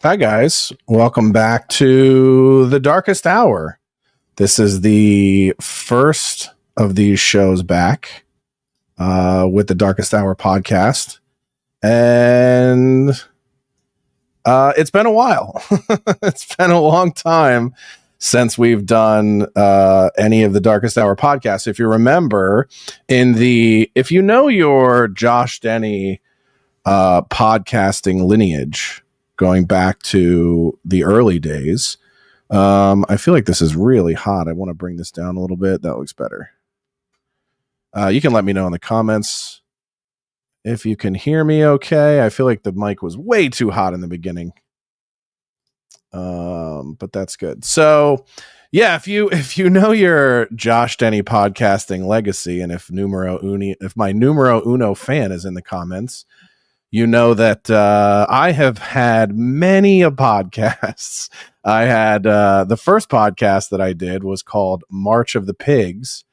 Hi, guys. Welcome back to The Darkest Hour. This is the first of these shows back with the Darkest Hour podcast. And it's been a while. It's been a long time since we've done any of the Darkest Hour podcasts. If you remember, if you know your Josh Denny podcasting lineage, going back to the early days. I feel like this is really hot. I want to bring this down a little bit. That looks better. You can let me know in the comments if you can hear me okay. I feel like the mic was way too hot in the beginning. But that's good. So yeah, if you know your Josh Denny podcasting legacy, and if my numero uno fan is in the comments, you know that I have had many a podcasts. I had the first podcast that I did was called March of the Pigs.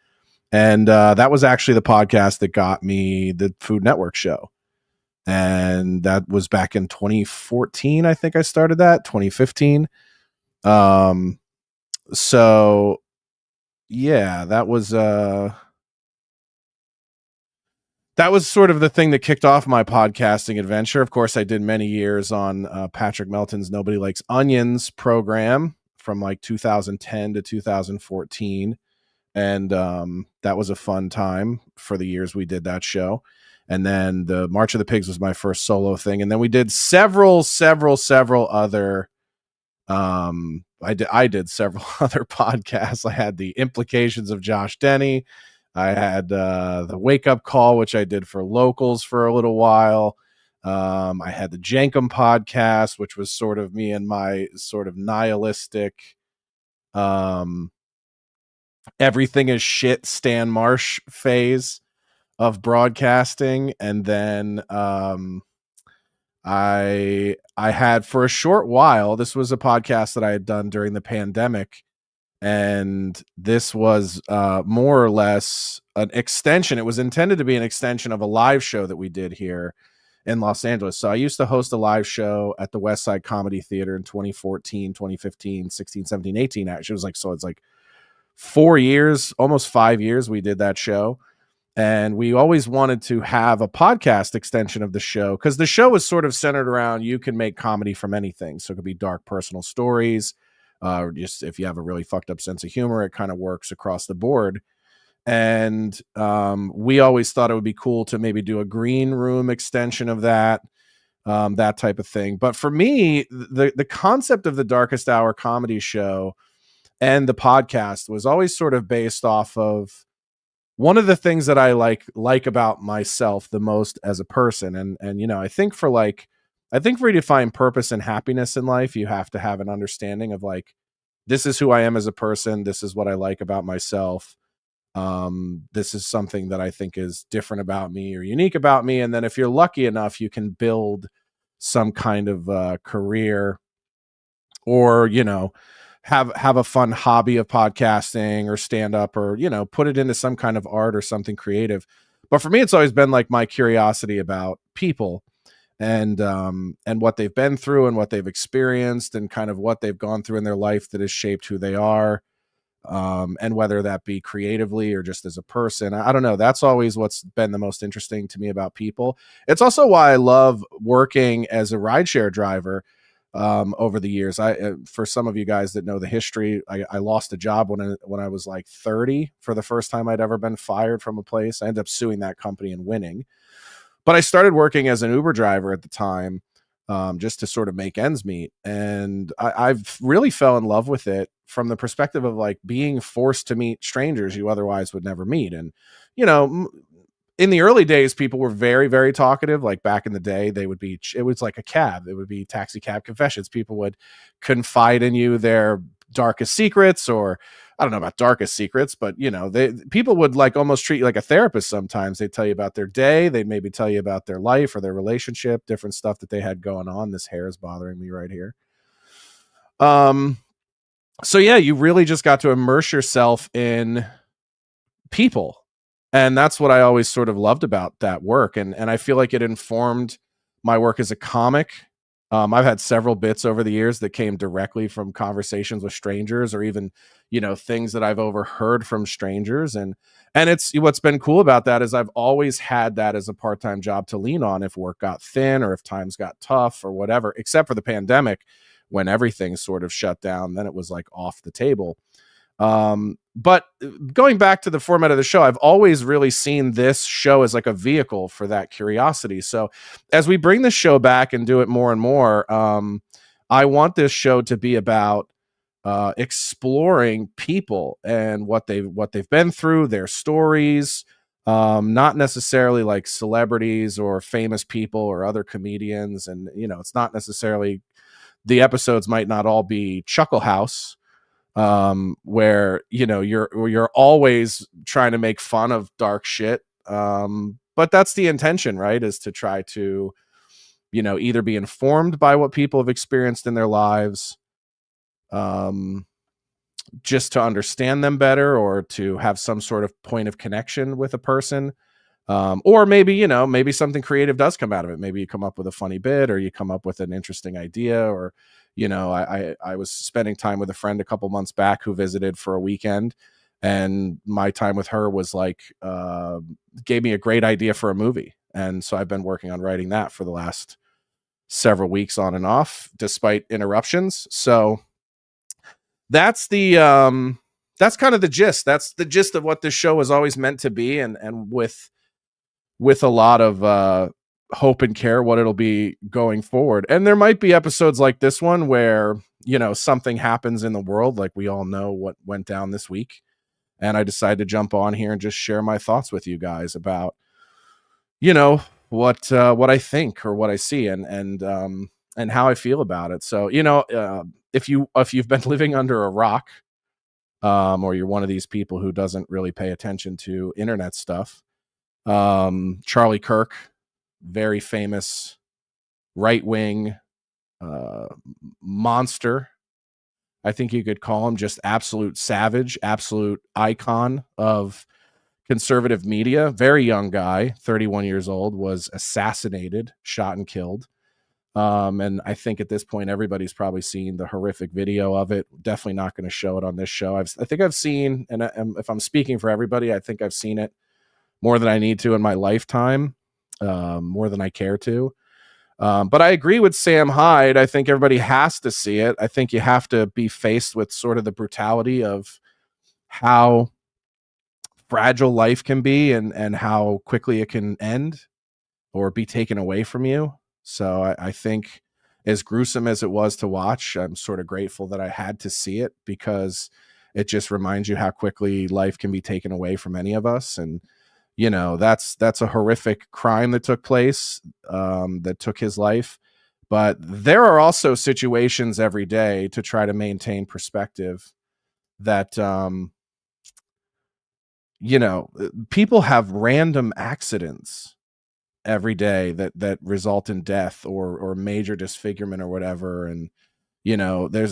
And that was actually the podcast that got me the Food Network show. And that was back in 2014. I think I started that 2015. So yeah, that was sort of the thing that kicked off my podcasting adventure. Of course, I did many years on Patrick Melton's Nobody Likes Onions program from like 2010 to 2014. And that was a fun time for the years we did that show. And then the March of the Pigs was my first solo thing. And then we did several other I did several other podcasts. I had the Implications of Josh Denny. I had the Wake Up Call, which I did for locals for a little while. I had the Jankum podcast, which was sort of me and my sort of nihilistic everything is shit Stan Marsh phase of broadcasting. And then I had, for a short while, this was a podcast that I had done during the pandemic. And this was more or less an extension. It was intended to be an extension of a live show that we did here in Los Angeles. So I used to host a live show at the West Side Comedy Theater in 2014, 2015, 16, 17, 18. Actually, it's like 4 years, almost 5 years we did that show. And we always wanted to have a podcast extension of the show because the show was sort of centered around you can make comedy from anything. So it could be dark personal stories. Or just if you have a really fucked up sense of humor, it kind of works across the board. And we always thought it would be cool to maybe do a green room extension of that type of thing. But for me, the concept of the Darkest Hour comedy show and the podcast was always sort of based off of one of the things that I like about myself the most as a person. And you know, I think for you to find purpose and happiness in life, you have to have an understanding of like, this is who I am as a person. This is what I like about myself. This is something that I think is different about me or unique about me. And then if you're lucky enough, you can build some kind of career or, you know, have a fun hobby of podcasting or stand up or, you know, put it into some kind of art or something creative. But for me, it's always been like my curiosity about people and what they've been through and what they've experienced and kind of what they've gone through in their life that has shaped who they are. And whether that be creatively or just as a person, I don't know. That's always what's been the most interesting to me about people. It's also why I love working as a rideshare driver. Over the years, for some of you guys that know the history, I lost a job when I was like 30 for the first time I'd ever been fired from a place. I ended up suing that company and winning. But I started working as an Uber driver at the time, just to sort of make ends meet. And I've really fell in love with it from the perspective of like being forced to meet strangers you otherwise would never meet. And, you know, in the early days, people were very, very talkative. Like back in the day, it was like a cab. It would be taxi cab confessions. People would confide in you their darkest secrets, or I don't know about darkest secrets, but you know, people would like almost treat you like a therapist. Sometimes they'd tell you about their day. They'd maybe tell you about their life or their relationship, different stuff that they had going on. This hair is bothering me right here. So yeah, you really just got to immerse yourself in people. And that's what I always sort of loved about that work. And I feel like it informed my work as a comic. I've had several bits over the years that came directly from conversations with strangers, or even, things that I've overheard from strangers. And it's what's been cool about that is I've always had that as a part-time job to lean on if work got thin or if times got tough or whatever, except for the pandemic when everything sort of shut down. Then it was like off the table. But going back to the format of the show, I've always really seen this show as like a vehicle for that curiosity. So as we bring this show back and do it more and more, I want this show to be about exploring people and what they've been through, their stories, not necessarily like celebrities or famous people or other comedians. And it's not necessarily, the episodes might not all be Chuckle House, where you're always trying to make fun of dark shit, but that's the intention, right? Is to try to either be informed by what people have experienced in their lives, just to understand them better, or to have some sort of point of connection with a person, or maybe something creative does come out of it. Maybe you come up with a funny bit, or you come up with an interesting idea, or I was spending time with a friend a couple months back who visited for a weekend, and my time with her was like, gave me a great idea for a movie. And so I've been working on writing that for the last several weeks on and off, despite interruptions. So that's that's kind of the gist. That's the gist of what this show was always meant to be. And with a lot of hope and care what it'll be going forward. And there might be episodes like this one where something happens in the world, like we all know what went down this week, and I decided to jump on here and just share my thoughts with you guys about what I think or what I see, and how I feel about it. So if you've been living under a rock, or you're one of these people who doesn't really pay attention to internet stuff, Charlie Kirk, very famous right-wing monster, I think you could call him, just absolute savage, absolute icon of conservative media. Very young guy, 31 years old, was assassinated, shot and killed. And I think at this point, everybody's probably seen the horrific video of it. Definitely not going to show it on this show. I think I've seen, and if I'm speaking for everybody, I think I've seen it more than I need to in my lifetime, more than I care to. But I agree with Sam Hyde. I think everybody has to see it. I think you have to be faced with sort of the brutality of how fragile life can be, and how quickly it can end or be taken away from you. So I think, as gruesome as it was to watch, I'm sort of grateful that I had to see it, because it just reminds you how quickly life can be taken away from any of us. And that's a horrific crime that took place, that took his life. But there are also situations every day to try to maintain perspective that people have random accidents every day that result in death or major disfigurement or whatever. And there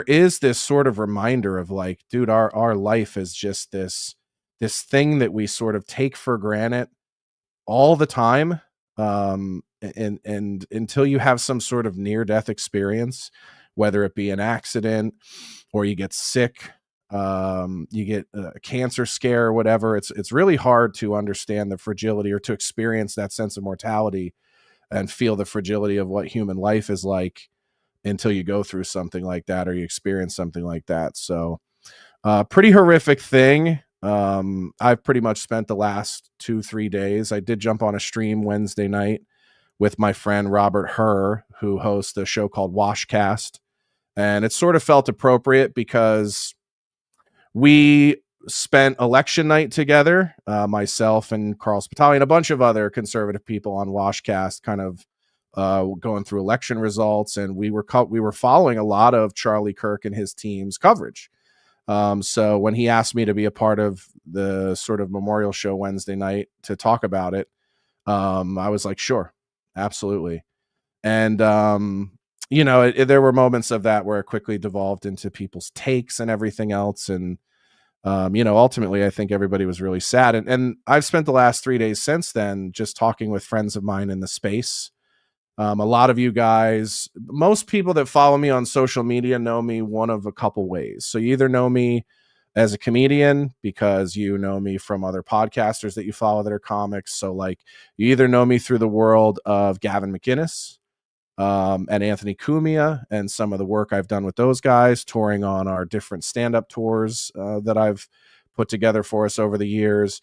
is this sort of reminder of like, dude, our life is just this thing that we sort of take for granted all the time. And until you have some sort of near death experience, whether it be an accident or you get sick, you get a cancer scare or whatever, it's really hard to understand the fragility, or to experience that sense of mortality and feel the fragility of what human life is like, until you go through something like that, or you experience something like that. So pretty horrific thing. I've pretty much spent the last 2-3 days. I did jump on a stream Wednesday night with my friend Robert Herr, who hosts a show called Washcast. And it sort of felt appropriate because we spent election night together, myself and Carl Spitali and a bunch of other conservative people on Washcast, kind of going through election results. And we were following a lot of Charlie Kirk and his team's coverage. So when he asked me to be a part of the sort of memorial show Wednesday night to talk about it, I was like, sure, absolutely. And, there were moments of that where it quickly devolved into people's takes and everything else. And, ultimately, I think everybody was really sad. And I've spent the last 3 days since then just talking with friends of mine in the space, A lot of you guys, most people that follow me on social media know me one of a couple ways. So you either know me as a comedian because you know me from other podcasters that you follow that are comics. So like you either know me through the world of Gavin McInnes, and Anthony Cumia and some of the work I've done with those guys, touring on our different stand-up tours that I've put together for us over the years.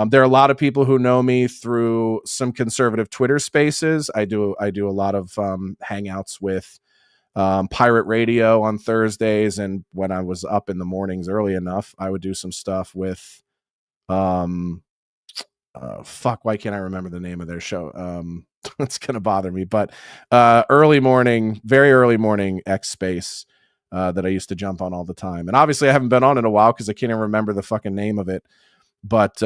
There are a lot of people who know me through some conservative Twitter spaces. I do a lot of hangouts with Pirate Radio on Thursdays, and when I was up in the mornings early enough, I would do some stuff with fuck, why can't I remember the name of their show? It's gonna bother me, but early morning, very early morning X Space that I used to jump on all the time. And obviously I haven't been on in a while because I can't even remember the fucking name of it. But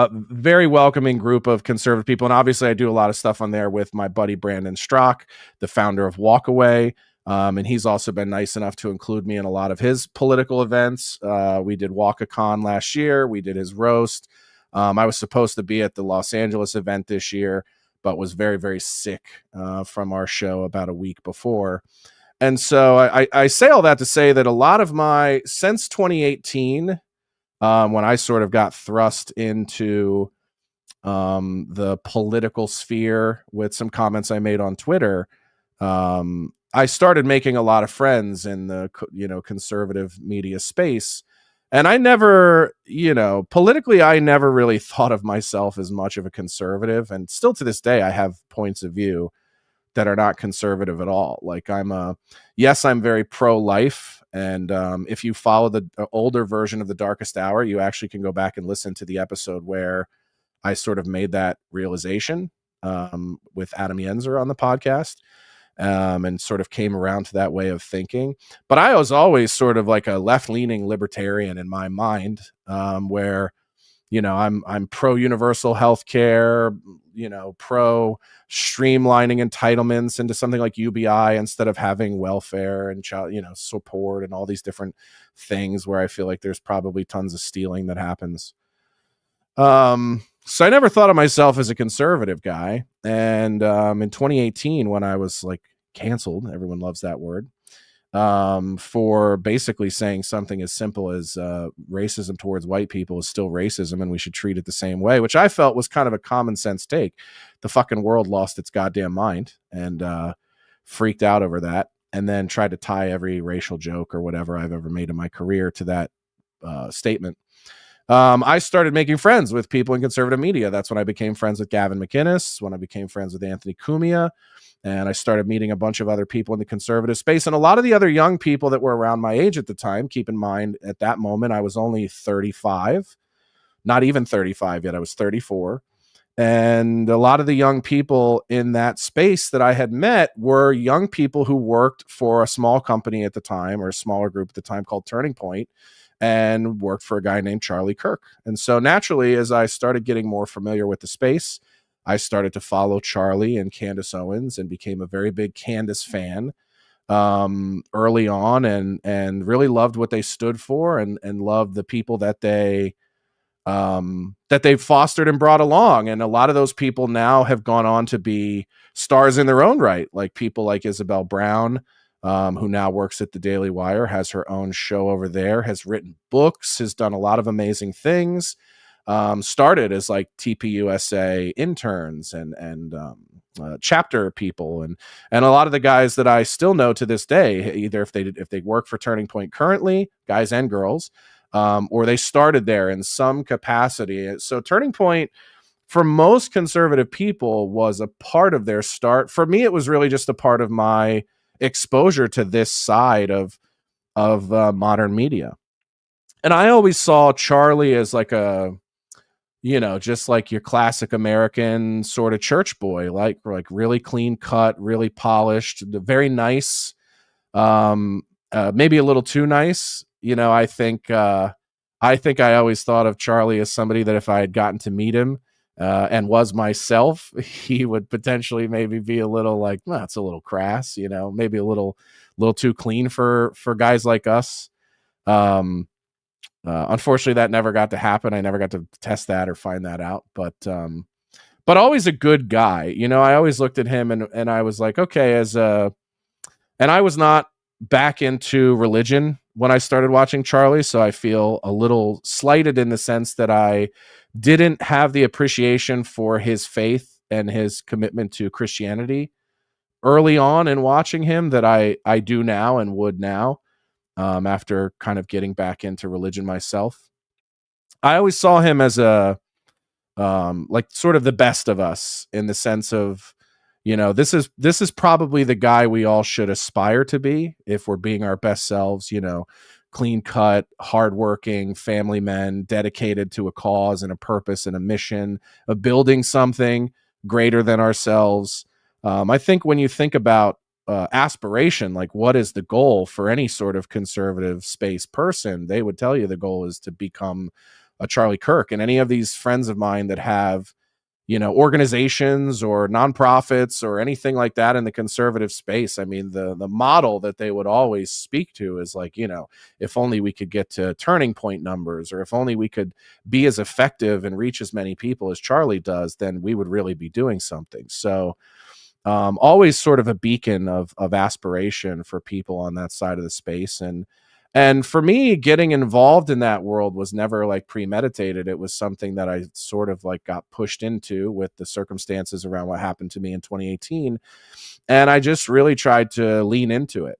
very welcoming group of conservative people. And obviously I do a lot of stuff on there with my buddy Brandon Strock, the founder of Walkaway. And he's also been nice enough to include me in a lot of his political events. We did WalkaCon last year. We did his roast. I was supposed to be at the Los Angeles event this year, but was very, very sick from our show about a week before. And so I say all that to say that a lot of since 2018, when I sort of got thrust into the political sphere with some comments I made on Twitter, I started making a lot of friends in the conservative media space. And I never, politically, I never really thought of myself as much of a conservative. And still to this day, I have points of view that are not conservative at all. Like I'm very pro-life. And if you follow the older version of The Darkest Hour, you actually can go back and listen to the episode where I sort of made that realization with Adam Yenzer on the podcast. And sort of came around to that way of thinking. But I was always sort of like a left-leaning libertarian in my mind, where, I'm pro-universal health care, pro streamlining entitlements into something like UBI instead of having welfare and child, support and all these different things where I feel like there's probably tons of stealing that happens. So I never thought of myself as a conservative guy. And in 2018, when I was like canceled, everyone loves that word, for basically saying something as simple as racism towards white people is still racism and we should treat it the same way, which I felt was kind of a common sense take. The fucking world lost its goddamn mind and freaked out over that, and then tried to tie every racial joke or whatever I've ever made in my career to that statement. I started making friends with people in conservative media. That's when I became friends with Gavin McInnes, when I became friends with Anthony Cumia, and I started meeting a bunch of other people in the conservative space. And a lot of the other young people that were around my age at the time, keep in mind, at that moment, I was only 35, not even 35 yet. I was 34. And a lot of the young people in that space that I had met were young people who worked for a small company at the time, or a smaller group at the time, called Turning Point, and worked for a guy named Charlie Kirk. And so naturally, as I started getting more familiar with the space, I started to follow Charlie and Candace Owens and became a very big Candace fan early on, and really loved what they stood for, and loved the people that they fostered and brought along. And a lot of those people now have gone on to be stars in their own right, like people like Isabel Brown, who now works at the Daily Wire, has her own show over there, has written books, has done a lot of amazing things. Started as like TPUSA interns and chapter people, and a lot of the guys that I still know to this day, either if they work for Turning Point currently, guys and girls, or they started there in some capacity. So Turning Point, for most conservative people, was a part of their start. For me, it was really just a part of my exposure to this side of modern media. And I always saw Charlie as like just like your classic American sort of church boy, like really clean cut, really polished, very nice, maybe a little too nice. I think I always thought of Charlie as somebody that if I had gotten to meet him and was myself, he would potentially maybe be a little like, well, it's a little crass, maybe a little too clean for guys like us. Unfortunately, that never got to happen. I never got to test that or find that out. But but always a good guy. You know, I always looked at him and I was like, okay, and I was not back into religion when I started watching Charlie, so I feel a little slighted in the sense that I didn't have the appreciation for his faith and his commitment to Christianity early on in watching him that I do now and would now, after kind of getting back into religion myself. I always saw him as a like sort of the best of us in the sense of, you know, this is probably the guy we all should aspire to be if we're being our best selves, you know, clean cut, hardworking family men dedicated to a cause and a purpose and a mission of building something greater than ourselves. I think when you think about aspiration, like what is the goal for any sort of conservative space person, they would tell you the goal is to become a Charlie Kirk. And any of these friends of mine that have, you know, organizations or nonprofits or anything like that in the conservative space, I mean, the model that they would always speak to is like, you know, if only we could get to turning point numbers, or if only we could be as effective and reach as many people as Charlie does, then we would really be doing something. So always sort of a beacon of aspiration for people on that side of the space. And for me, getting involved in that world was never like premeditated. It was something that I sort of like got pushed into with the circumstances around what happened to me in 2018. And I just really tried to lean into it,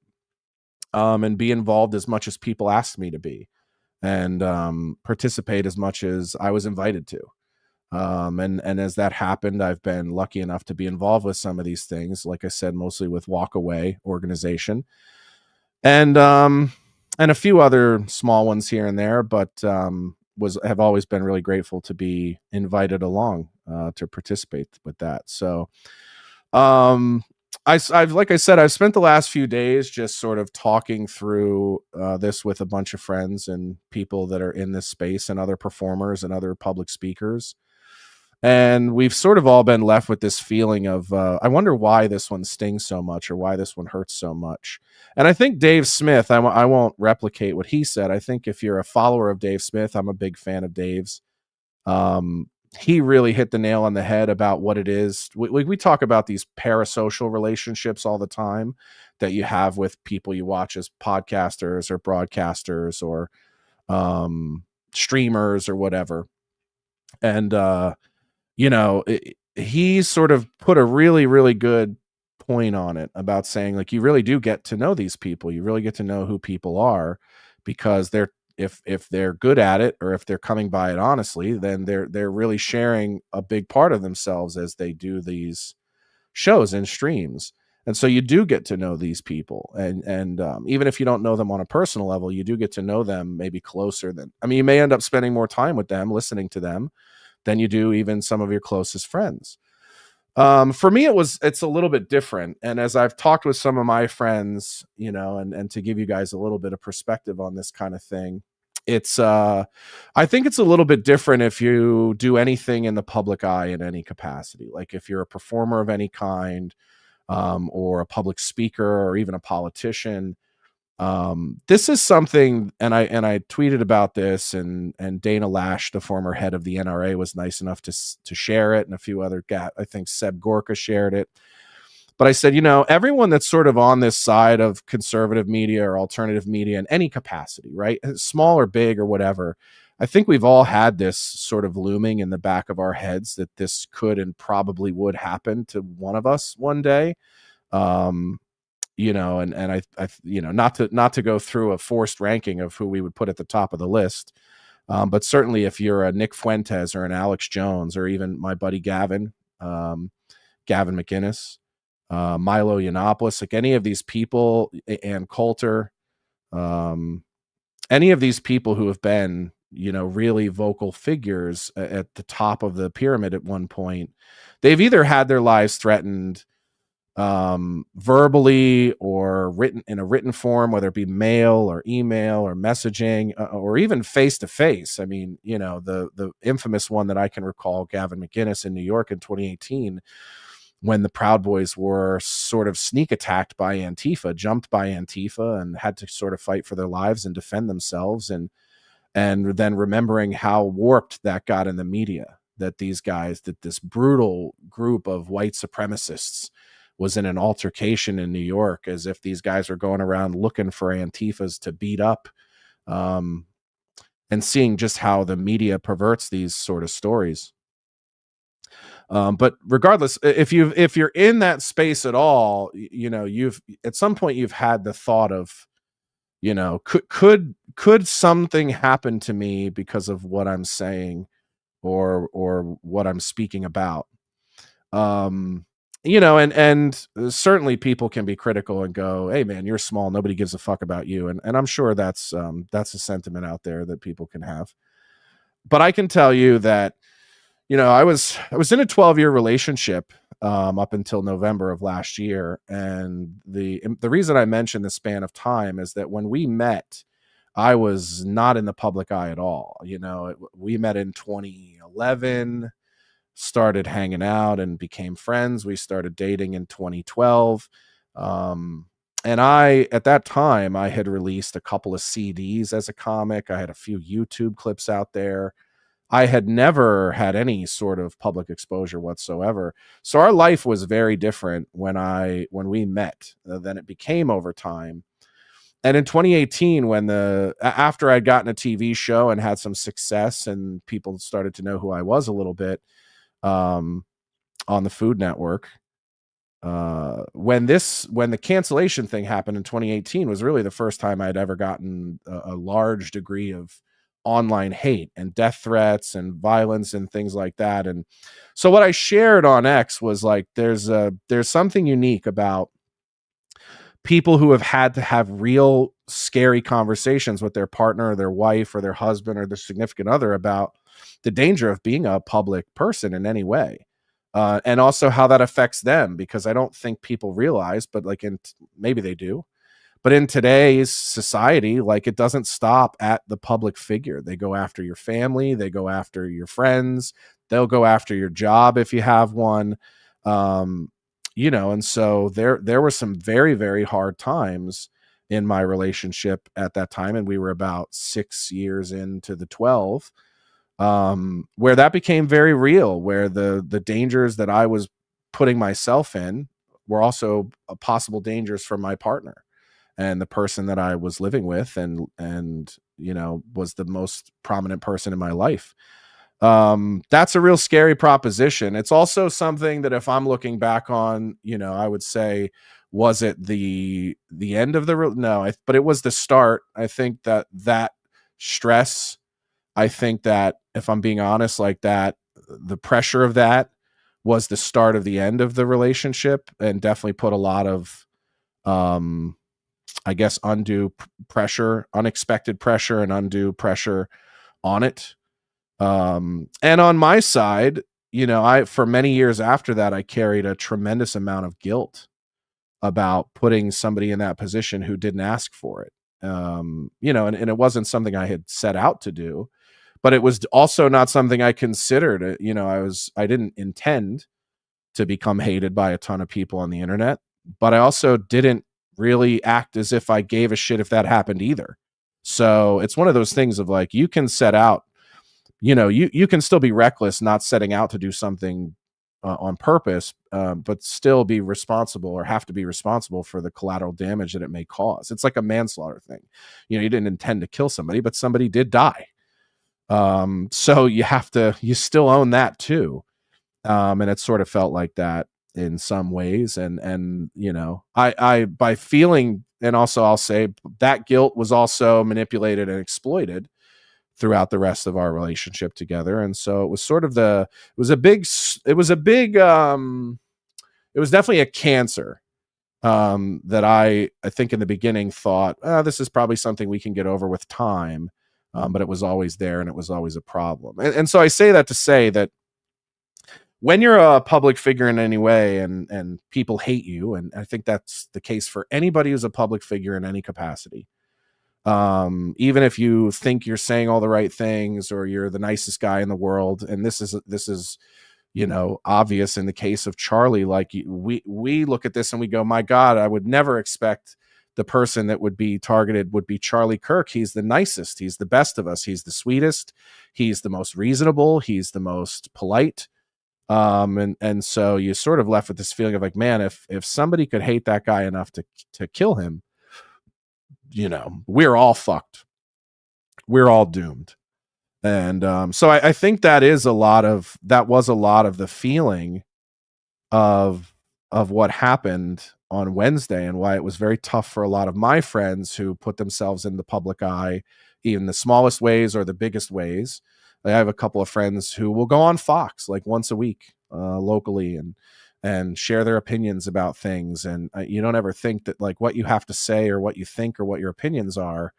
and be involved as much as people asked me to be, and participate as much as I was invited to. And as that happened, I've been lucky enough to be involved with some of these things, like I said, mostly with Walkaway organization, and and a few other small ones here and there, but have always been really grateful to be invited along to participate with that. So I've like I said, I've spent the last few days just sort of talking through this with a bunch of friends and people that are in this space and other performers and other public speakers. And we've sort of all been left with this feeling of, I wonder why this one stings so much or why this one hurts so much. And I think Dave Smith, I won't replicate what he said. I think if you're a follower of Dave Smith, I'm a big fan of Dave's. He really hit the nail on the head about what it is. We talk about these parasocial relationships all the time that you have with people you watch as podcasters or broadcasters or streamers or whatever. And, you know, he sort of put a really, really good point on it about saying, like, you really do get to know these people. You really get to know who people are, because they're, if they're good at it, or if they're coming by it honestly, then they're really sharing a big part of themselves as they do these shows and streams. And so you do get to know these people, and even if you don't know them on a personal level, you do get to know them maybe closer than, I mean, you may end up spending more time with them, listening to them, than you do even some of your closest friends. For me, it's a little bit different. And as I've talked with some of my friends, you know, and to give you guys a little bit of perspective on this kind of thing, it's I think it's a little bit different if you do anything in the public eye in any capacity. Like if you're a performer of any kind, or a public speaker, or even a politician. This is something, and I tweeted about this, and Dana Lash, the former head of the NRA, was nice enough to share it, and a few other I think Seb Gorka shared it. But I said, you know, everyone that's sort of on this side of conservative media or alternative media in any capacity, right, small or big or whatever, I think we've all had this sort of looming in the back of our heads that this could and probably would happen to one of us one day. You know, and I you know, not to go through a forced ranking of who we would put at the top of the list, but certainly if you're a Nick Fuentes or an Alex Jones, or even my buddy Gavin McInnes, Milo Yiannopoulos, like any of these people, and Coulter, any of these people who have been, you know, really vocal figures at the top of the pyramid at one point, they've either had their lives threatened verbally or written in a written form, whether it be mail or email or messaging, or even face to face. I mean, you know, the infamous one that I can recall, Gavin McInnes in New York in 2018, when the Proud Boys were sort of sneak attacked by Antifa, jumped by Antifa, and had to sort of fight for their lives and defend themselves, and then remembering how warped that got in the media. that this brutal group of white supremacists was in an altercation in New York, as if these guys were going around looking for Antifas to beat up, and seeing just how the media perverts these sort of stories. But regardless, if you're in that space at all, you've at some point you've had the thought of, could something happen to me because of what I'm saying or what I'm speaking about? And certainly people can be critical and go, "Hey man, you're small. Nobody gives a fuck about you." And I'm sure that's a sentiment out there that people can have. But I can tell you that, I was in a 12-year relationship up until November of last year, and the reason I mention the span of time is that when we met, I was not in the public eye at all. We met in 2011, started hanging out and became friends. We started dating in 2012. And at that time, I had released a couple of CDs as a comic. I had a few YouTube clips out there. I had never had any sort of public exposure whatsoever. So our life was very different when we met than it became over time. And in 2018, after I'd gotten a TV show and had some success and people started to know who I was a little bit, on the Food Network, when the cancellation thing happened in 2018 was really the first time I'd ever gotten a large degree of online hate and death threats and violence and things like that. And so what I shared on X was like, there's something unique about people who have had to have real scary conversations with their partner or their wife or their husband or their significant other about the danger of being a public person in any way. And also how that affects them, because I don't think people realize, but maybe they do. But in today's society, it doesn't stop at the public figure. They go after your family, they go after your friends, they'll go after your job if you have one. And so there were some very, very hard times in my relationship at that time. And we were about 6 years into the 12, where that became very real, where the dangers that I was putting myself in were also possible dangers for my partner and the person that I was living with and was the most prominent person in my life. That's a real scary proposition. It's also something that if I'm looking back on, I would say, was it the end of but it was the start. I think that stress, I think that if I'm being honest, the pressure of that was the start of the end of the relationship, and definitely put a lot of, I guess, undue pressure, unexpected pressure and undue pressure on it. And on my side, for many years after that, I carried a tremendous amount of guilt about putting somebody in that position who didn't ask for it. And it wasn't something I had set out to do, but it was also not something I considered. I didn't intend to become hated by a ton of people on the internet, but I also didn't really act as if I gave a shit if that happened either. So it's one of those things of you can set out, you can still be reckless, not setting out to do something on purpose, but still be responsible or have to be responsible for the collateral damage that it may cause. It's like a manslaughter thing. You didn't intend to kill somebody, but somebody did die. So you still own that too. And it sort of felt like that in some ways. And I by feeling, and also I'll say that guilt was also manipulated and exploited throughout the rest of our relationship together. And so it was sort of it was definitely a cancer, that I think in the beginning thought, this is probably something we can get over with time. But it was always there and it was always a problem. And so I say that to say that when you're a public figure in any way and people hate you, and I think that's the case for anybody who's a public figure in any capacity, even if you think you're saying all the right things or you're the nicest guy in the world, and this is obvious in the case of Charlie, we look at this and we go, my God, I would never expect the person that would be targeted would be Charlie Kirk. He's the nicest. He's the best of us. He's the sweetest. He's the most reasonable. He's the most polite. And so you sort of left with this feeling of like, man, if somebody could hate that guy enough to kill him, we're all fucked. We're all doomed. And so I think that was a lot of the feeling of what happened on Wednesday, and why it was very tough for a lot of my friends who put themselves in the public eye, even the smallest ways or the biggest ways. I have a couple of friends who will go on Fox like once a week locally and share their opinions about things. And you don't ever think that like what you have to say or what you think or what your opinions are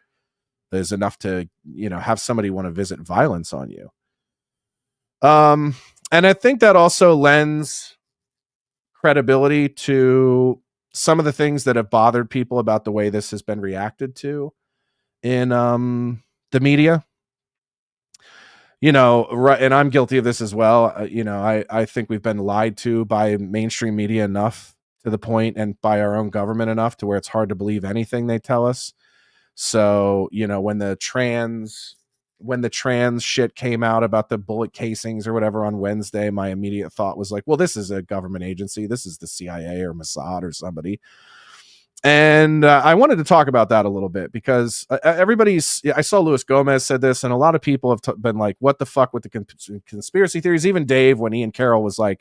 is enough to, have somebody want to visit violence on you. And I think that also lends credibility to some of the things that have bothered people about the way this has been reacted to in the media. Right, and I'm guilty of this as well. I think we've been lied to by mainstream media enough to the point, and by our own government enough to where it's hard to believe anything they tell us. So, when the trans shit came out about the bullet casings or whatever on Wednesday, my immediate thought was like, well, this is a government agency. This is the CIA or Mossad or somebody. And I wanted to talk about that a little bit because I saw Luis Gomez said this, and a lot of people have been like, what the fuck with the conspiracy theories? Even Dave, when Ian Carroll was like,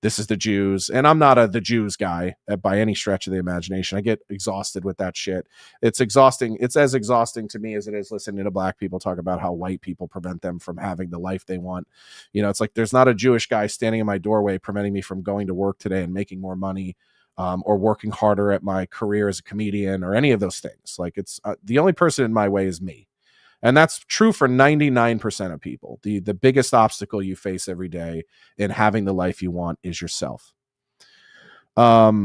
this is the Jews. And I'm not the Jews guy by any stretch of the imagination. I get exhausted with that shit. It's exhausting. It's as exhausting to me as it is listening to black people talk about how white people prevent them from having the life they want. It's like, there's not a Jewish guy standing in my doorway preventing me from going to work today and making more money, or working harder at my career as a comedian or any of those things. Like, it's the only person in my way is me. And that's true for 99% of people. The biggest obstacle you face every day in having the life you want is yourself. But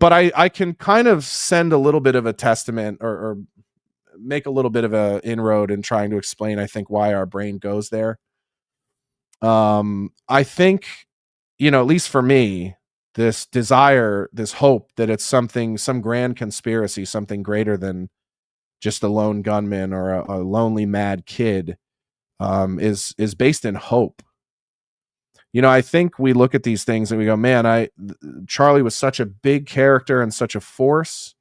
I can kind of send a little bit of a testament or make a little bit of a inroad in trying to explain, I think, why our brain goes there. I think, at least for me, this desire, this hope that it's some grand conspiracy, something greater than just a lone gunman or a lonely mad kid, is based in hope. I think we look at these things and we go, man, Charlie was such a big character and such a force,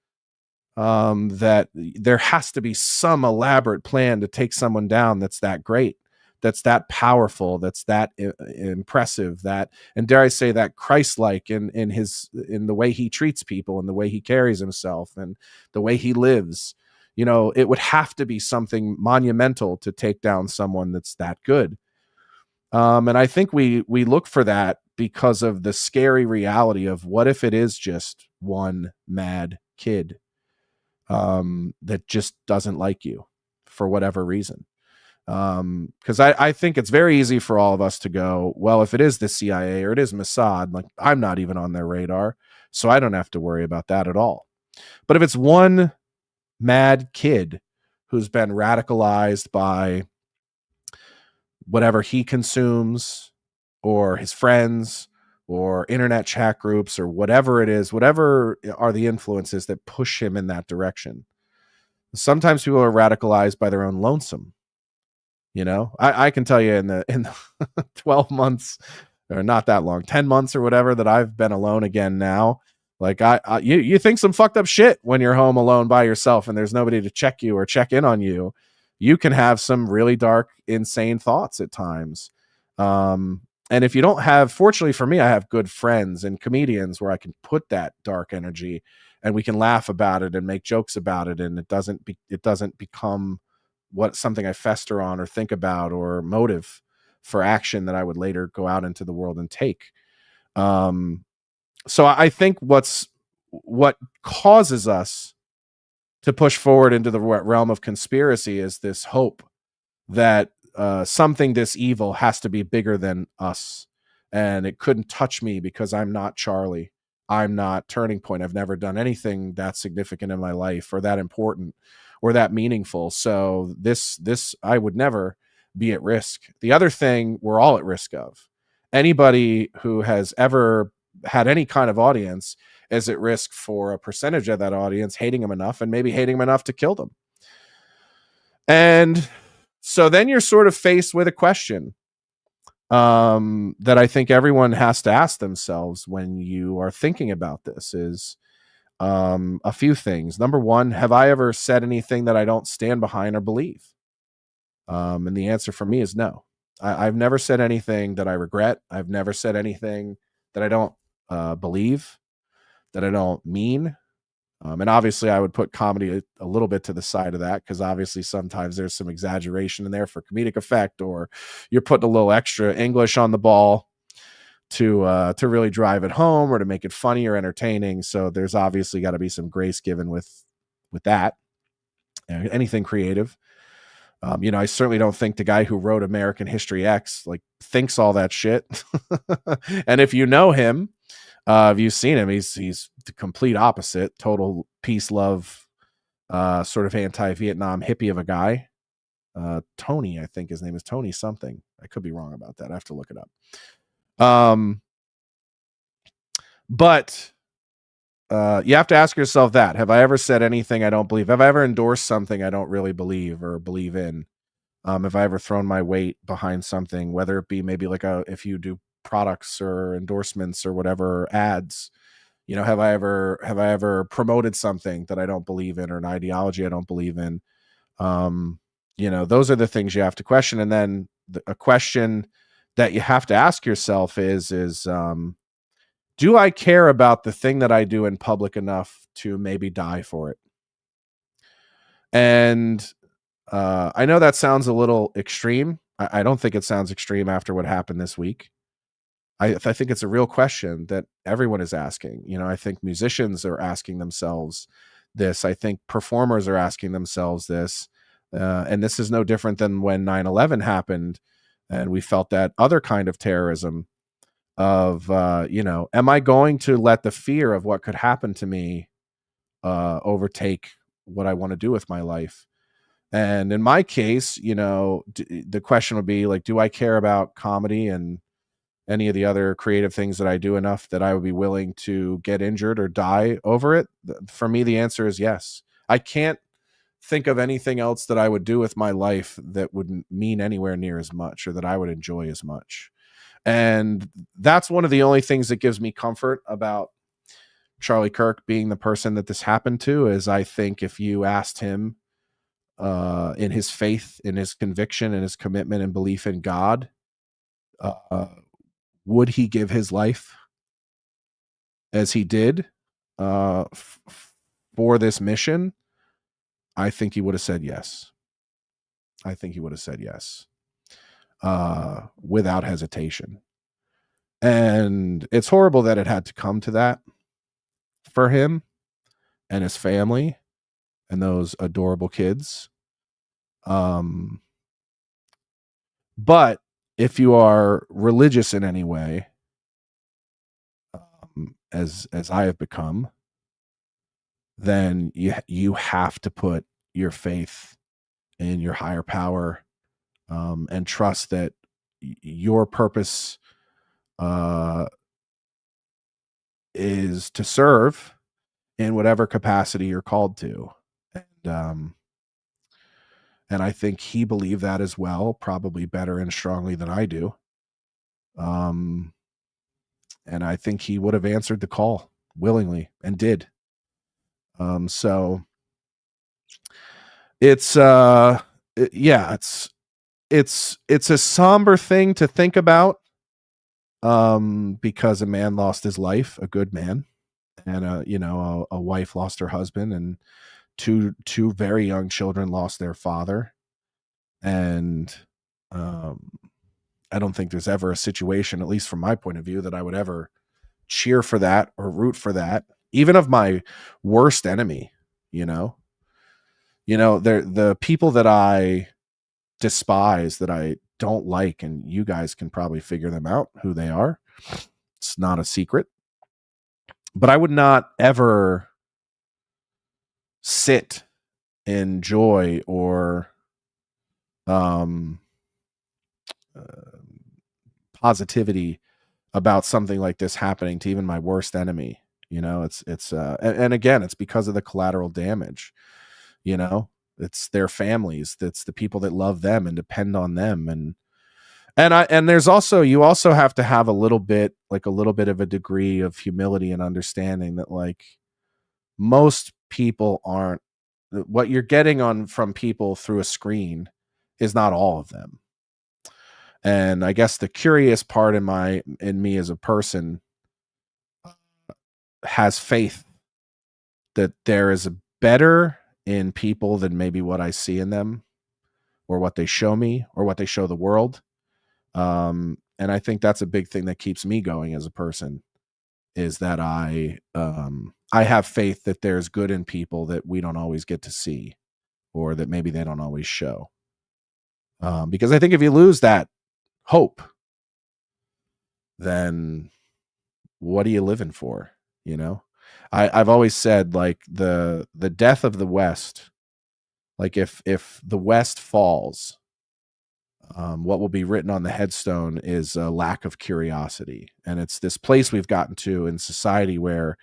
that there has to be some elaborate plan to take someone down that's that great, that's that powerful, that's that impressive, that, and dare I say, that Christ-like in the way he treats people and the way he carries himself and the way he lives. It would have to be something monumental to take down someone that's that good. And I think we look for that because of the scary reality of what if it is just one mad kid that just doesn't like you for whatever reason. Because I think it's very easy for all of us to go, well, if it is the CIA or it is Mossad, like, I'm not even on their radar, so I don't have to worry about that at all. But if it's one mad kid who's been radicalized by whatever he consumes or his friends or internet chat groups or whatever it is, whatever are the influences that push him in that direction. Sometimes people are radicalized by their own lonesome. I can tell you in the 12 months, or not that long, 10 months or whatever, that I've been alone again now. Like, you think some fucked up shit when you're home alone by yourself and there's nobody to check you or check in on you. You can have some really dark, insane thoughts at times. And if you don't have, fortunately for me, I have good friends and comedians where I can put that dark energy and we can laugh about it and make jokes about it. And it doesn't become something I fester on or think about or motive for action that I would later go out into the world and take. So I think what causes us to push forward into the realm of conspiracy is this hope that something this evil has to be bigger than us, and it couldn't touch me because I'm not Charlie. I'm not Turning Point. I've never done anything that significant in my life or that important or that meaningful. So this I would never be at risk. The other thing we're all at risk of. Anybody who has ever had any kind of audience is at risk for a percentage of that audience hating him enough, and maybe hating him enough to kill them. And so then you're sort of faced with a question that I think everyone has to ask themselves when you are thinking about this is a few things. Number one, have I ever said anything that I don't stand behind or believe? And the answer for me is no. I've never said anything that I regret. I've never said anything that I don't believe, that I don't mean. And obviously, I would put comedy a little bit to the side of that, because obviously sometimes there's some exaggeration in there for comedic effect, or you're putting a little extra English on the ball to really drive it home or to make it funny or entertaining. So there's obviously got to be some grace given with that. Anything creative. I certainly don't think the guy who wrote American History X thinks all that shit. And if you know him, if you've seen him, he's the complete opposite, total peace, love, sort of anti-Vietnam hippie of a guy. Tony, I think his name is Tony something. I could be wrong about that. I have to look it up. But you have to ask yourself that. Have I ever said anything I don't believe? Have I ever endorsed something I don't really believe or believe in? Have I ever thrown my weight behind something, whether it be maybe if you do products or endorsements or whatever, ads, have I ever promoted something that I don't believe in, or an ideology I don't believe in? Those are the things you have to question. And then a question that you have to ask yourself is do I care about the thing that I do in public enough to maybe die for it? And I know that sounds a little extreme. I don't think it sounds extreme after what happened this week. I think it's a real question that everyone is asking. I think musicians are asking themselves this. I think performers are asking themselves this. And this is no different than when 9/11 happened and we felt that other kind of terrorism of, am I going to let the fear of what could happen to me overtake what I want to do with my life? And in my case, the question would be do I care about comedy and any of the other creative things that I do enough that I would be willing to get injured or die over it? For me, the answer is yes. I can't think of anything else that I would do with my life that would mean anywhere near as much, or that I would enjoy as much. And that's one of the only things that gives me comfort about Charlie Kirk being the person that this happened to, is I think if you asked him in his faith, in his conviction, in his commitment and belief in God, would he give his life as he did for this mission? I think he would have said yes. I think he would have said yes without hesitation. And it's horrible that it had to come to that for him and his family and those adorable kids. But if you are religious in any way, as I have become, then you have to put your faith in your higher power, and trust that your purpose is to serve in whatever capacity you're called to. And I think he believed that as well, probably better and strongly than I do. And I think he would have answered the call willingly, and did. So it's it's a somber thing to think about, because a man lost his life, a good man, and a wife lost her husband, and two very young children lost their father. And I don't think there's ever a situation, at least from my point of view, that I would ever cheer for that or root for that, even of my worst enemy. The people that I despise, that I don't like, and you guys can probably figure them out who they are. It's not a secret. But I would not ever sit in joy or positivity about something like this happening to even my worst enemy. You know, and again, it's because of the collateral damage. You know, it's their families, that's the people that love them and depend on them. And there's also, you also have to have a little bit of a degree of humility and understanding that, like, most people aren't, what you're getting on from people through a screen is not all of them. And I guess the curious part in me as a person has faith that there is a better in people than maybe what I see in them, or what they show me, or what they show the world. And I think that's a big thing that keeps me going as a person, is that I have faith that there's good in people that we don't always get to see, or that maybe they don't always show. Because I think if you lose that hope, then what are you living for? You know, I've always said, like, the death of the West, like, if the West falls, what will be written on the headstone is a lack of curiosity. And it's this place we've gotten to in society where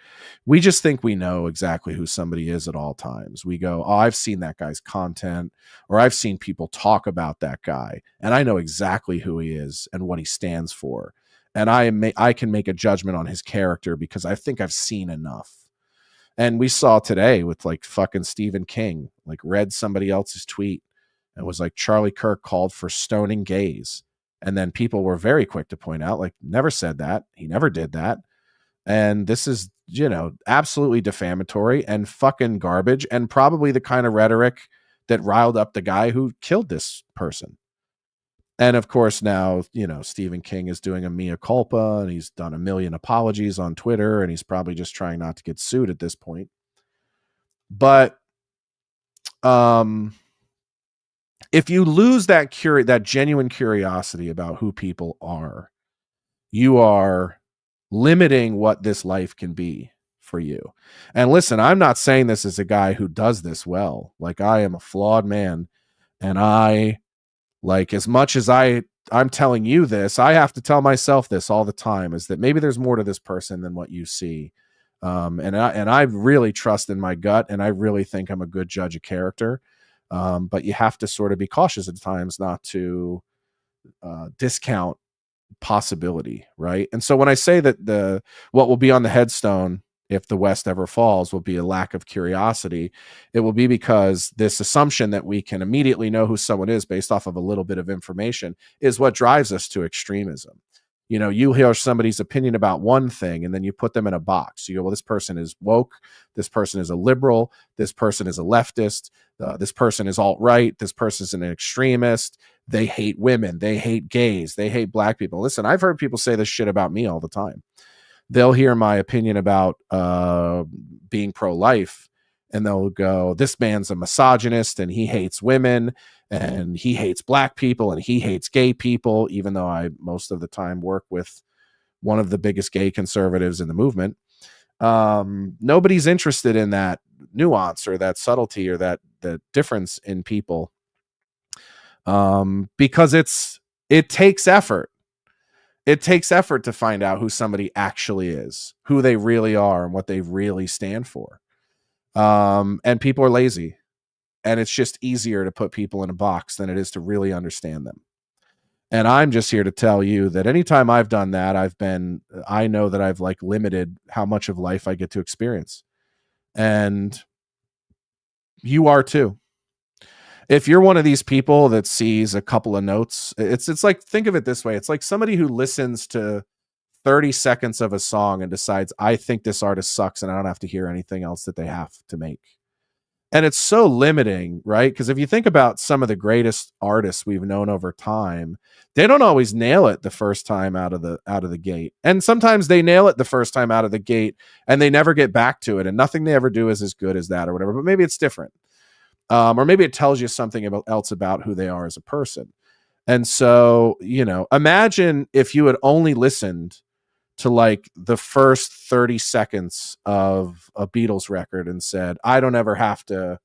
we just think we know exactly who somebody is at all times. We go, oh, I've seen that guy's content, or I've seen people talk about that guy, and I know exactly who he is and what he stands for. And I can make a judgment on his character because I think I've seen enough. And we saw today with, like, fucking Stephen King, like, read somebody else's tweet. It was like Charlie Kirk called for stoning gays. And then people were very quick to point out, like, never said that. He never did that. And this is, you know, absolutely defamatory and fucking garbage, and probably the kind of rhetoric that riled up the guy who killed this person. And of course, now, you know, Stephen King is doing a mea culpa, and he's done a million apologies on Twitter, and he's probably just trying not to get sued at this point. But, if you lose that genuine curiosity about who people are, you are limiting what this life can be for you. And listen, I'm not saying this as a guy who does this well. Like, I am a flawed man, and I, like, as much as I'm telling you this, I have to tell myself this all the time, is that maybe there's more to this person than what you see. And I really trust in my gut, and I really think I'm a good judge of character. But you have to sort of be cautious at times not to discount possibility, right? And so when I say that what will be on the headstone if the West ever falls will be a lack of curiosity, it will be because this assumption that we can immediately know who someone is based off of a little bit of information is what drives us to extremism. You know, you hear somebody's opinion about one thing, and then you put them in a box. You go, well, this person is woke. This person is a liberal. This person is a leftist. This person is alt-right. This person is an extremist. They hate women. They hate gays. They hate black people. Listen, I've heard people say this shit about me all the time. They'll hear my opinion about being pro-life, and they'll go, this man's a misogynist, and he hates women, and he hates black people, and he hates gay people, even though I most of the time work with one of the biggest gay conservatives in the movement. Nobody's interested in that nuance or that subtlety or that difference in people, because it takes effort. It takes effort to find out who somebody actually is, who they really are, and what they really stand for. And people are lazy, and it's just easier to put people in a box than it is to really understand them. And I'm just here to tell you that anytime I've done that, I know that I've, like, limited how much of life I get to experience. And you are too. If you're one of these people that sees a couple of notes, it's like, think of it this way. It's like somebody who listens to 30 seconds of a song and decides, I think this artist sucks and I don't have to hear anything else that they have to make. And it's so limiting, right? Because if you think about some of the greatest artists we've known over time, they don't always nail it the first time out of the gate. And sometimes they nail it the first time out of the gate and they never get back to it. And nothing they ever do is as good as that or whatever. But maybe it's different. Or maybe it tells you something else about who they are as a person. And so, you know, imagine if you had only listened to, like, the first 30 seconds of a Beatles record and said, I don't ever have to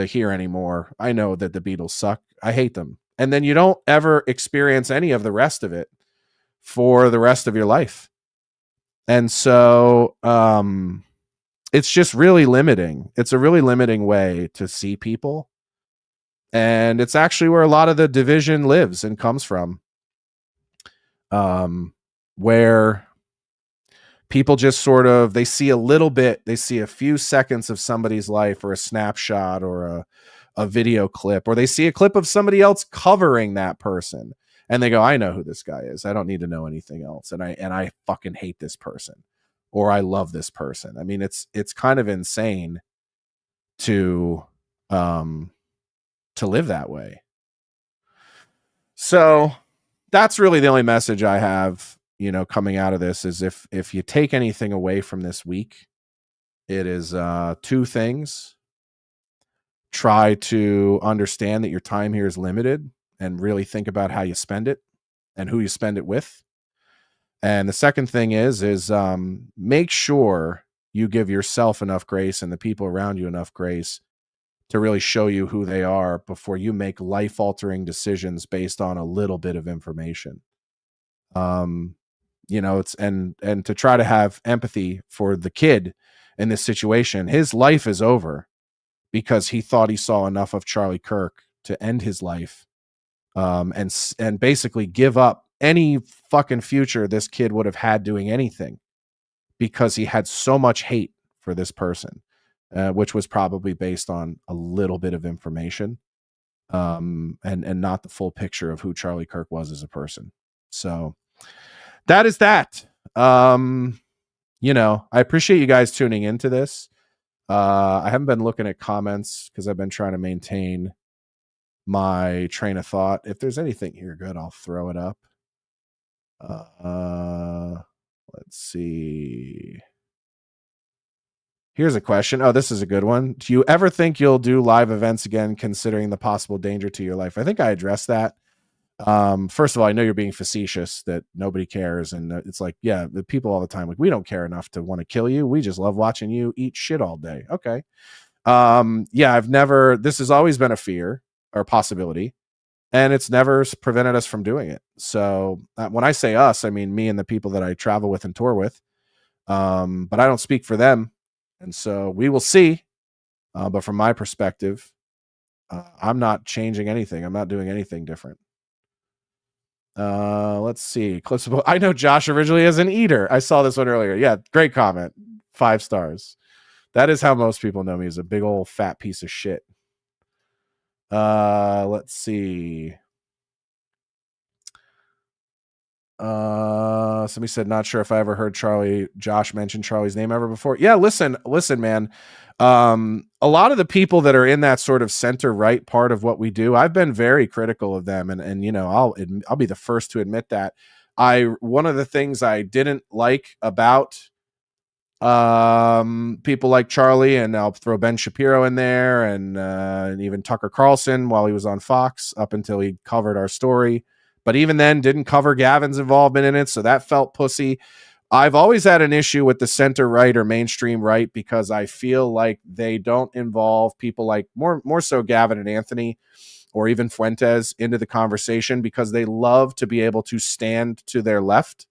hear anymore. I know that the Beatles suck. I hate them. And then you don't ever experience any of the rest of it for the rest of your life. And so it's just really limiting. It's a really limiting way to see people. And it's actually where a lot of the division lives and comes from. Where people just sort of, they see a little bit, they see a few seconds of somebody's life or a snapshot or a video clip, or they see a clip of somebody else covering that person. And they go, I know who this guy is. I don't need to know anything else. And I fucking hate this person, or I love this person. I mean, it's kind of insane to live that way. So that's really the only message I have, coming out of this, is if you take anything away from this week, it is two things. Try to understand that your time here is limited and really think about how you spend it and who you spend it with. And the second thing is make sure you give yourself enough grace and the people around you enough grace to really show you who they are before you make life-altering decisions based on a little bit of information. It's and to try to have empathy for the kid in this situation. His life is over because he thought he saw enough of Charlie Kirk to end his life, and basically give up any fucking future this kid would have had doing anything, because he had so much hate for this person, which was probably based on a little bit of information, and not the full picture of who Charlie Kirk was as a person. So that is that. I appreciate you guys tuning into this. I haven't been looking at comments because I've been trying to maintain my train of thought. If there's anything here good, I'll throw it up. Let's see. Here's a question. Oh, this is a good one. Do you ever think you'll do live events again, considering the possible danger to your life? I think I addressed that. First of all, I know you're being facetious, that nobody cares. And it's like, yeah, the people all the time, like, we don't care enough to want to kill you. We just love watching you eat shit all day. Okay. This has always been a fear or a possibility, and it's never prevented us from doing it. So when I say us, I mean me and the people that I travel with and tour with. But I don't speak for them. And so we will see. But from my perspective, I'm not changing anything. I'm not doing anything different. Let's see. Clips of, I know Josh originally as an eater. I saw this one earlier. Yeah, great comment. 5 stars. That is how most people know me, as a big old fat piece of shit. Let's see. Somebody said, not sure if I ever heard Josh mention Charlie's name ever before. Yeah, listen, man. A lot of the people that are in that sort of center right part of what we do, I've been very critical of them, and I'll be the first to admit that. One of the things I didn't like about people like Charlie, and I'll throw Ben Shapiro in there, and even Tucker Carlson while he was on Fox, up until he covered our story. But even then, didn't cover Gavin's involvement in it, so that felt pussy. I've always had an issue with the center right or mainstream right, because I feel like they don't involve people like more so Gavin and Anthony, or even Fuentes, into the conversation, because they love to be able to stand to their left.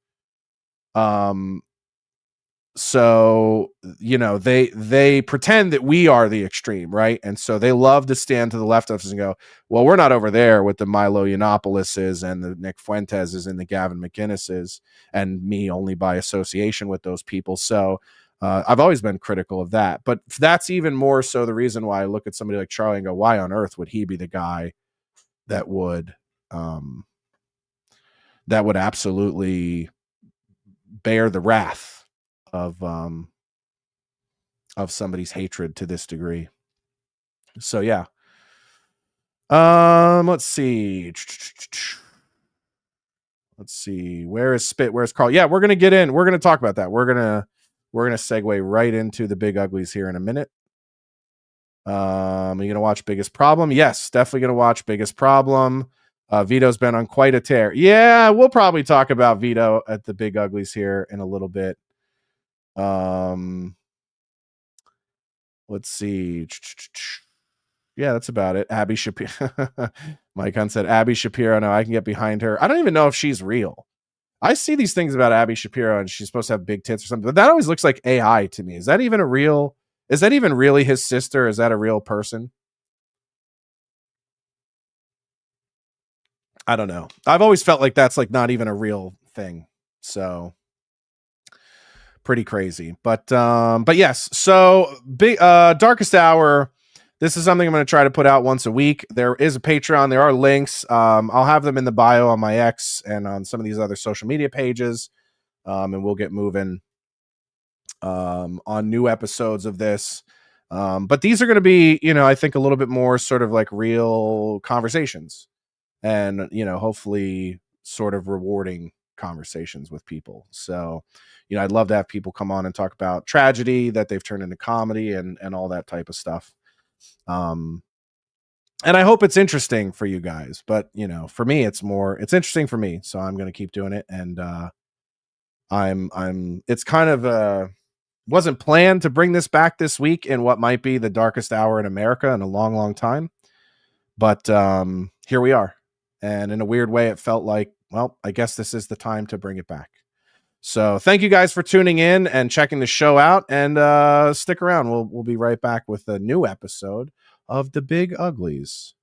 So they pretend that we are the extreme, right? And so they love to stand to the left of us and go, well, we're not over there with the Milo Yiannopoulos and the Nick Fuentes and the Gavin McInnes, and me only by association with those people. So I've always been critical of that. But that's even more so the reason why I look at somebody like Charlie and go, why on earth would he be the guy that would absolutely bear the wrath of somebody's hatred to this degree? So yeah. Let's see. Where is Spit? Where's Carl? Yeah, we're gonna get in. We're gonna talk about that. We're gonna segue right into the big uglies here in a minute. Are you gonna watch Biggest Problem? Yes, definitely gonna watch Biggest Problem. Vito's been on quite a tear. Yeah, we'll probably talk about Vito at the big uglies here in a little bit. Let's see. Yeah, that's about it. Abby Shapiro. Mike Hunt said, Abby Shapiro. No, I can get behind her. I don't even know if she's real. I see these things about Abby Shapiro and she's supposed to have big tits or something, but that always looks like AI to me. Is that even really his sister? Is that a real person? I don't know. I've always felt like that's like not even a real thing. So pretty crazy. But yes. So big Darkest Hour. This is something I'm going to try to put out once a week. There is a Patreon. There are links. I'll have them in the bio on my X and on some of these other social media pages. And we'll get moving on new episodes of this. But these are going to be, I think a little bit more sort of like real conversations and, hopefully sort of rewarding conversations with people. So, I'd love to have people come on and talk about tragedy that they've turned into comedy and all that type of stuff. And I hope it's interesting for you guys, but for me, it's interesting for me. So I'm going to keep doing it. And, it's kind of, wasn't planned to bring this back this week in what might be the darkest hour in America in a long, long time. But, here we are. And in a weird way, it felt like, well, I guess this is the time to bring it back. So thank you guys for tuning in and checking the show out, and stick around. We'll be right back with a new episode of The Big Uglies.